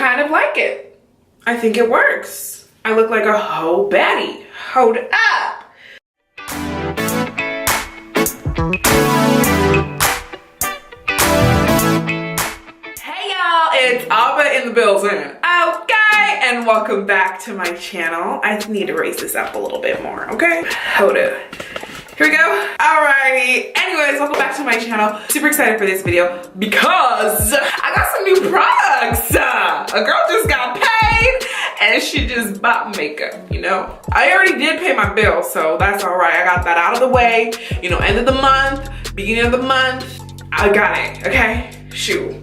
kind of like it. I think it works. I look like a whole baddie. Hold up. Hey y'all, it's Abba in the building. Okay, and welcome back to my channel. I need to raise this up a little bit more, okay? Hold up. Here we go. Alrighty. Anyways, welcome back to my channel. Super excited for this video because I got some new products. A girl just got paid and she just bought makeup, you know? I already did pay my bill, so that's all right. I got that out of the way. You know, end of the month, beginning of the month, I got it, okay? Shoot.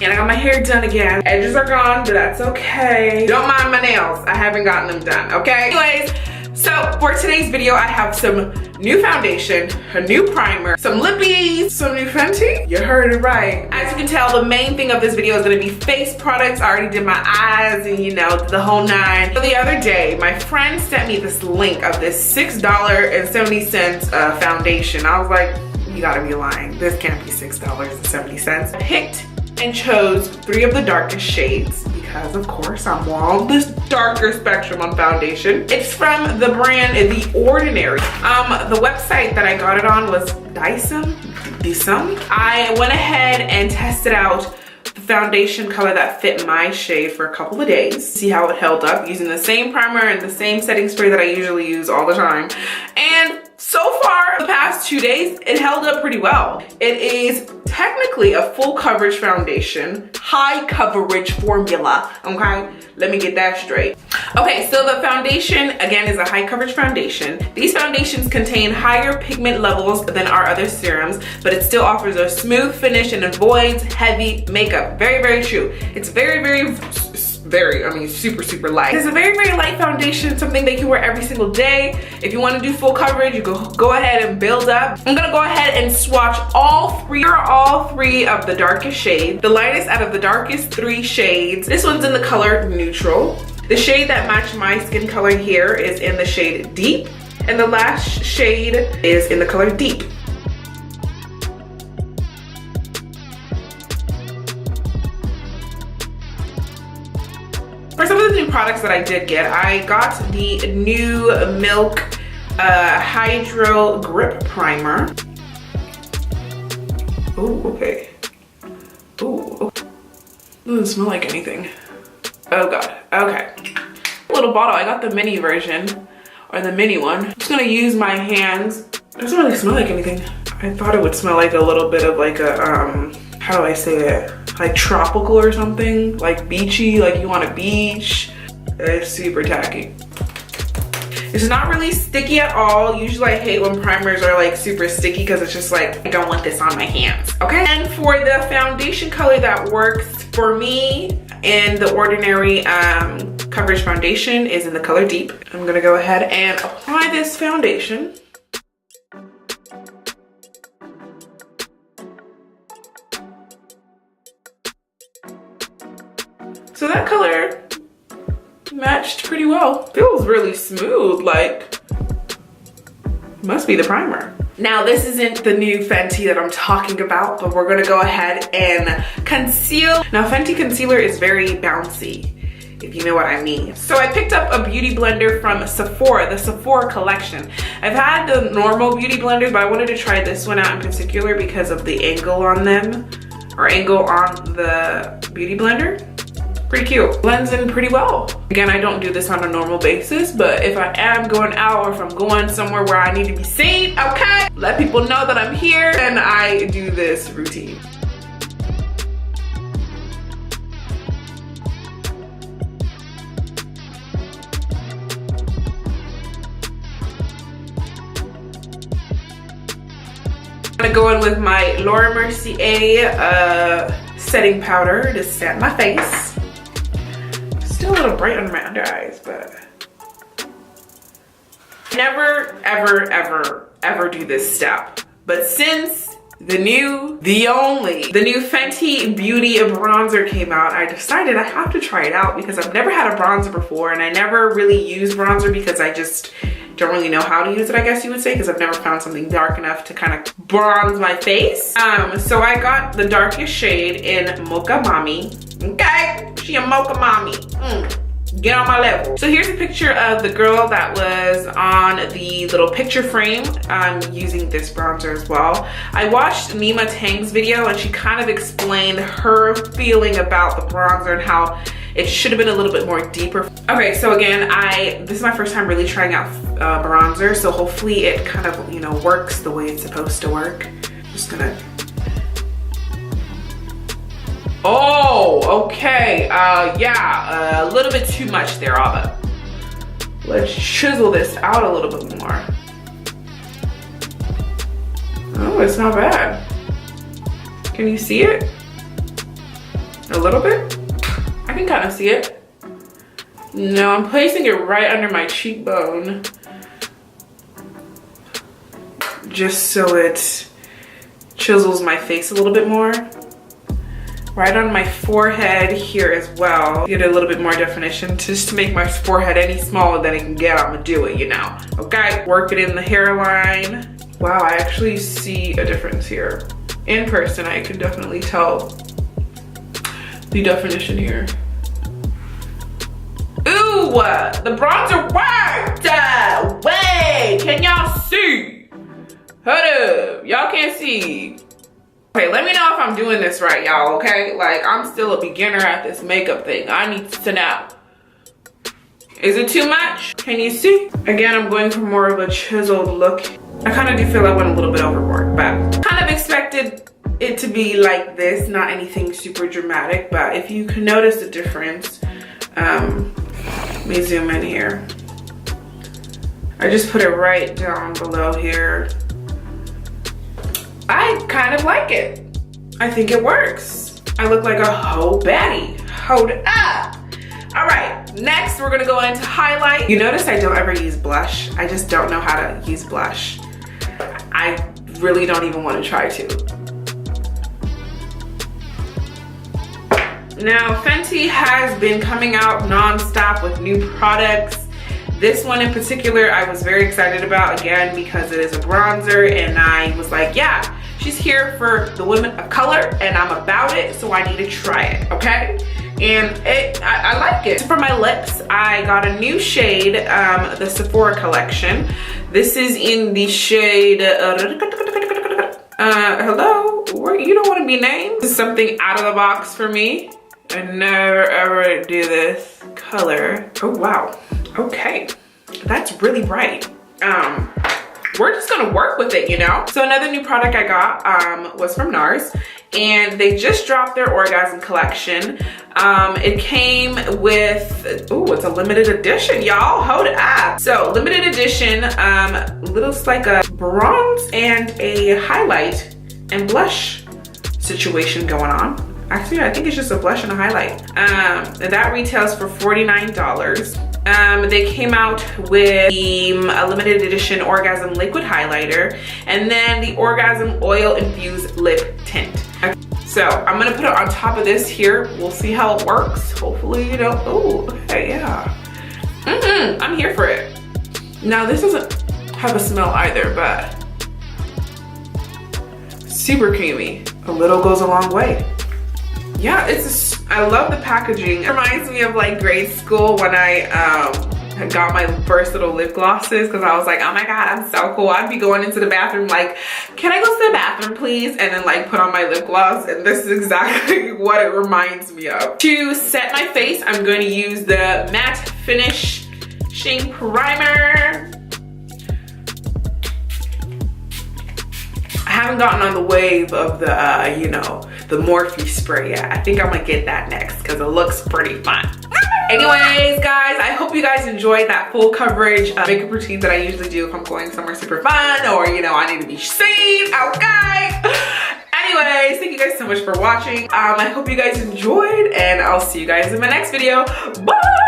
And I got my hair done again. Edges are gone, but that's okay. Don't mind my nails. I haven't gotten them done, okay? Anyways, so for today's video, I have some new foundation, a new primer, some lippies, some new Fenty. You heard it right. As you can tell, the main thing of this video is gonna be face products. I already did my eyes and you know, the whole nine. So the other day, my friend sent me this link of this $6.70 foundation. I was like, you gotta be lying. This can't be $6.70. I picked and chose 3 of the darkest shades because of course I'm on this darker spectrum on foundation. It's from the brand The Ordinary. The website that I got it on was Dyson. I went ahead and tested out the foundation color that fit my shade for a couple of days. See how it held up using the same primer and the same setting spray that I usually use all the time. And so far, the past 2 days, it held up pretty well. It is technically a full coverage foundation, high coverage formula, okay? Let me get that straight. Okay, so the foundation, again, is a high coverage foundation. These foundations contain higher pigment levels than our other serums, but it still offers a smooth finish and avoids heavy makeup. Very, very true. It's super light. It's a very light foundation, something that you can wear every single day. If you want to do full coverage, you go ahead and build up. I'm gonna go ahead and swatch all three of the darkest shades. The lightest out of the darkest 3 shades. This one's in the color Neutral. The shade that matched my skin color here is in the shade Deep, and the last shade is in the color Deep. For some of the new products that I did get, I got the new Milk Hydro Grip Primer. Oh, okay. Oh, doesn't smell like anything. Oh God, okay. Little bottle, I got the mini version, or the mini one. I'm just gonna use my hands. It doesn't really smell like anything. I thought it would smell like a little bit of like a, how do I say it? Like tropical or something, like beachy, like you want a beach. It's super tacky. It's not really sticky at all. Usually I hate when primers are like super sticky because it's just like, I don't want this on my hands, okay? And for the foundation color that works for me in The Ordinary coverage foundation is in the color Deep. I'm gonna go ahead and apply this foundation. So that color matched pretty well. Feels really smooth, like, must be the primer. Now this isn't the new Fenty that I'm talking about, but we're gonna go ahead and conceal. Now Fenty concealer is very bouncy, if you know what I mean. So I picked up a beauty blender from Sephora, the Sephora collection. I've had the normal beauty blenders, but I wanted to try this one out in particular because of the angle on them, or angle on the beauty blender. Pretty cute. Blends in pretty well. Again, I don't do this on a normal basis, but if I am going out or if I'm going somewhere where I need to be seen, okay, let people know that I'm here and I do this routine. I'm gonna go in with my Laura Mercier setting powder to set my face. Still a little bright under my under eyes, but never ever do this step. But since the new Fenty Beauty bronzer came out, I decided I have to try it out because I've never had a bronzer before and I never really use bronzer because I just don't really know how to use it, I guess you would say, because I've never found something dark enough to kind of bronze my face. So I got the darkest shade in Mocha Mami, okay? okay? She a mocha mommy. Get on my level. So here's a picture of the girl that was on the little picture frame using this bronzer as well. I watched Nima Tang's video and she kind of explained her feeling about the bronzer and how it should have been a little bit more deeper. Okay, so again, this is my first time really trying out bronzer, so hopefully it kind of, you know, works the way it's supposed to work. I'm just gonna. Oh, okay. Yeah, a little bit too much there, Ava. Let's chisel this out a little bit more. Oh, it's not bad. Can you see it? A little bit? I can kind of see it. No, I'm placing it right under my cheekbone. Just so it chisels my face a little bit more. Right on my forehead here as well. Get a little bit more definition just to make my forehead any smaller than it can get. I'm gonna do it, you know. Okay, work it in the hairline. Wow, I actually see a difference here. In person, I can definitely tell the definition here. Ooh, the bronzer worked! Wait, can y'all see? Hold up, y'all can't see. Okay, let me know if I'm doing this right, y'all, okay? Like, I'm still a beginner at this makeup thing. I need to know. Is it too much? Can you see? Again, I'm going for more of a chiseled look. I kind of do feel I went a little bit overboard, but kind of expected it to be like this, not anything super dramatic, but if you can notice the difference, let me zoom in here. I just put it right down below here. I kind of like it. I think it works. I look like a whole baddie. Hold up. All right, next we're gonna go into highlight. You notice I don't ever use blush. I just don't know how to use blush. I really don't even want to try to. Now, Fenty has been coming out non-stop with new products. This one in particular, I was very excited about, again, because it is a bronzer, and I was like, yeah, she's here for the women of color, and I'm about it, so I need to try it, okay? And I like it. For my lips, I got a new shade, the Sephora collection. This is in the shade, hello? You don't want to be named? This is something out of the box for me. I never ever do this color. Oh, wow. Okay, that's really bright. We're just gonna work with it, you know? So another new product I got was from NARS, and they just dropped their Orgasm collection. It came with, ooh, it's a limited edition, y'all, hold up. So limited edition, looks like a bronze and a highlight and blush situation going on. Actually, I think it's just a blush and a highlight. That retails for $49. They came out with the limited edition Orgasm Liquid Highlighter and then the Orgasm Oil-Infused Lip Tint. Okay. So I'm gonna put it on top of this here. We'll see how it works. Hopefully, you know, oh, okay, yeah. I'm here for it. Now, this doesn't have a smell either, but super creamy. A little goes a long way. Yeah, I love the packaging. It reminds me of like grade school when I got my first little lip glosses, because I was like, oh my God, I'm so cool. I'd be going into the bathroom like, can I go to the bathroom please? And then like put on my lip gloss, and this is exactly what it reminds me of. To set my face, I'm going to use the Matte Finishing Primer. I haven't gotten on the wave of the, you know, the Morphe spray yet. I think I'm gonna get that next because it looks pretty fun. Anyways, guys, I hope you guys enjoyed that full coverage makeup routine that I usually do if I'm going somewhere super fun or, you know, I need to be seen, okay? Anyways, thank you guys so much for watching. I hope you guys enjoyed, and I'll see you guys in my next video. Bye!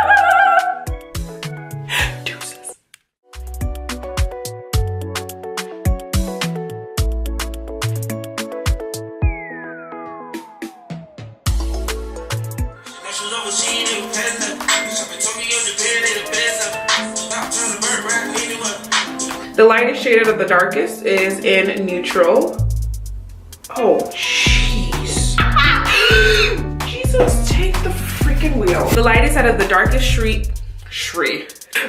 The lightest shade out of the darkest is in neutral. Oh, jeez. Jesus, take the freaking wheel. The lightest out of the darkest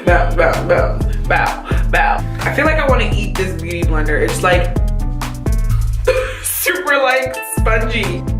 bow, bow, bow, bow, bow. I feel like I want to eat this beauty blender. It's like super like spongy.